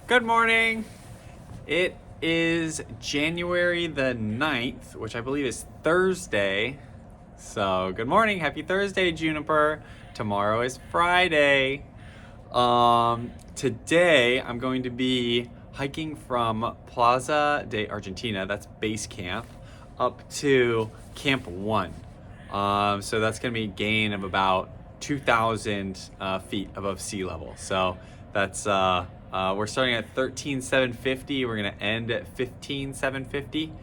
Good morning. It is January the 9th, which I believe is Thursday. So, good morning. Happy Thursday, Juniper. Tomorrow is Friday. Today I'm going to be hiking from Plaza de Argentina, that's base camp, up to Camp 1. So that's going to be a gain of about 2,000 feet above sea level. So that's we're starting at 13,750. We're going to end at 15,750.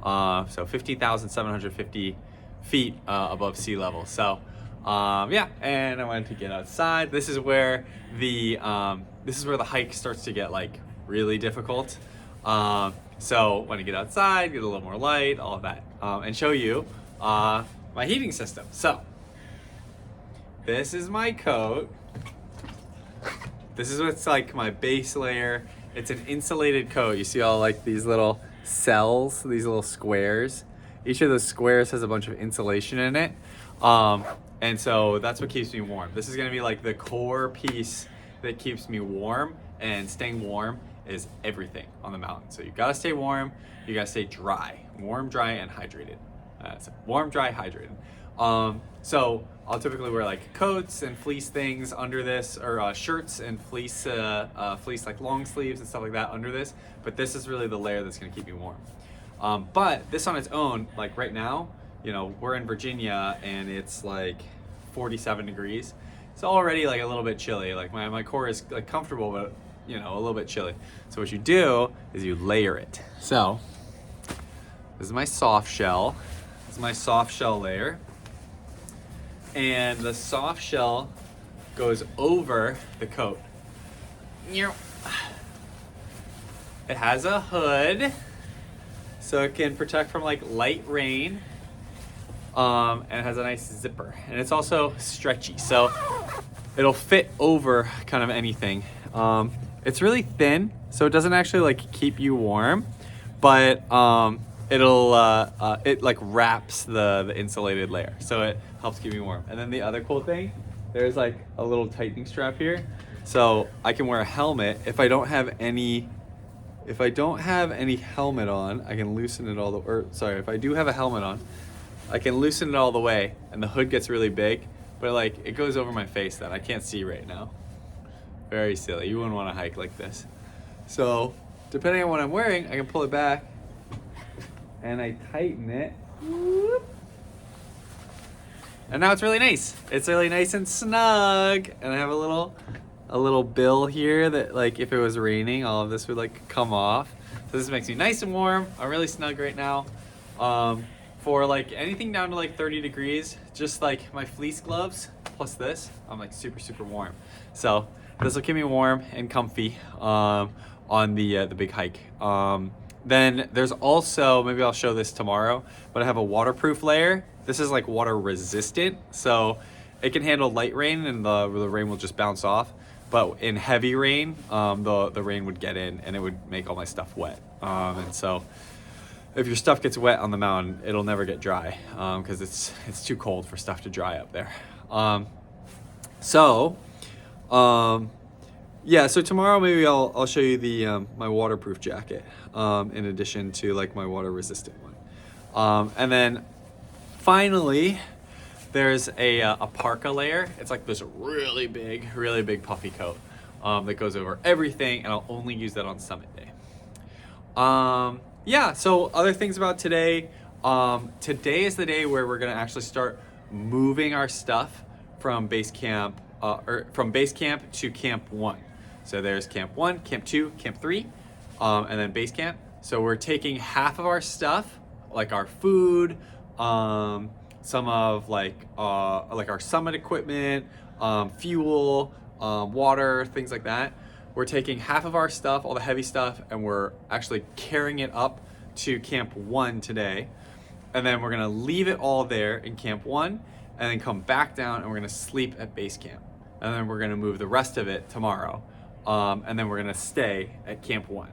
So 15,750 feet above sea level. So yeah, and I wanted to get outside. This is where the hike starts to get like really difficult. So when I get outside, get a little more light, all of that, and show you my heating system. So this is my coat. This is what's like my base layer. It's an insulated coat. You see all like these little cells, these little squares. Each of those squares has a bunch of insulation in it. And so that's what keeps me warm. This is gonna be like the core piece that keeps me warm, and staying warm is everything on the mountain. So you gotta stay warm, you gotta stay dry. Warm, dry, and hydrated. So warm, dry, hydrated. So I'll typically wear like coats and fleece things under this, or shirts and fleece like long sleeves and stuff like that under this. But this is really the layer that's gonna keep me warm. But this on its own, like right now, you know, we're in Virginia and it's like 47 degrees. It's already like a little bit chilly. Like my core is like comfortable, but you know, a little bit chilly. So what you do is you layer it. So this is my soft shell. This is my soft shell layer. And the soft shell goes over the coat. It has a hood, so it can protect from like light rain. And it has a nice zipper, and it's also stretchy, so it'll fit over kind of anything. It's really thin, so it doesn't actually like keep you warm, but it like wraps the insulated layer, so it helps keep me warm. And then the other cool thing, there's like a little tightening strap here, so I can wear a helmet. If I don't have any helmet on, I can loosen it if I do have a helmet on, I can loosen it all the way, and the hood gets really big, but like it goes over my face that I can't see right now. Very silly. You wouldn't want to hike like this. So depending on what I'm wearing, I can pull it back and I tighten it. And now it's really nice. It's really nice and snug. And I have a little bill here that like if it was raining, all of this would like come off. So this makes me nice and warm. I'm really snug right now. For like anything down to like 30 degrees, just like my fleece gloves plus this, I'm like super, super warm. So this will keep me warm and comfy on the big hike. Then there's also, maybe I'll show this tomorrow, but I have a waterproof layer. This is like water resistant, so it can handle light rain and the rain will just bounce off. But in heavy rain, the rain would get in and it would make all my stuff wet. And so if your stuff gets wet on the mountain, it'll never get dry because it's too cold for stuff to dry up there. Yeah, so tomorrow maybe I'll show you the my waterproof jacket in addition to like my water resistant one. And then finally, there's a parka layer. It's like this really big puffy coat that goes over everything, and I'll only use that on summit day. Yeah, so other things about today. Today is the day where we're gonna actually start moving our stuff from base camp to Camp 1. So there's Camp 1, Camp 2, Camp 3, and then base camp. So we're taking half of our stuff, like our food, some of like our summit equipment, fuel, water, things like that. We're taking half of our stuff, all the heavy stuff, and we're actually carrying it up to Camp 1 today. And then we're gonna leave it all there in Camp 1, and then come back down and we're gonna sleep at base camp. And then we're gonna move the rest of it tomorrow. And then we're gonna stay at Camp 1.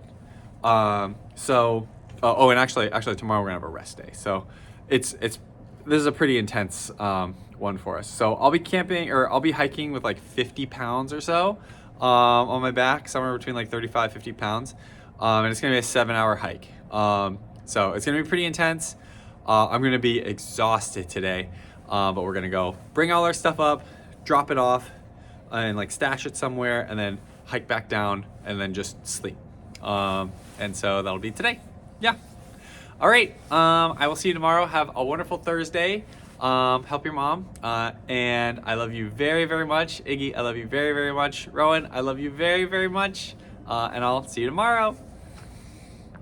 And actually tomorrow we're gonna have a rest day. So this is a pretty intense one for us. So I'll be hiking with like 50 pounds or so. on my back, somewhere between like 35, 50 pounds. And it's gonna be a 7-hour hike. So it's gonna be pretty intense. I'm gonna be exhausted today, but we're gonna go bring all our stuff up, drop it off, and like stash it somewhere, and then hike back down, and then just sleep. And so that'll be today. Yeah. All right. I will see you tomorrow. Have a wonderful Thursday. Help your mom. And I love you very, very much. Iggy, I love you very, very much. Rowan, I love you very, very much. And I'll see you tomorrow.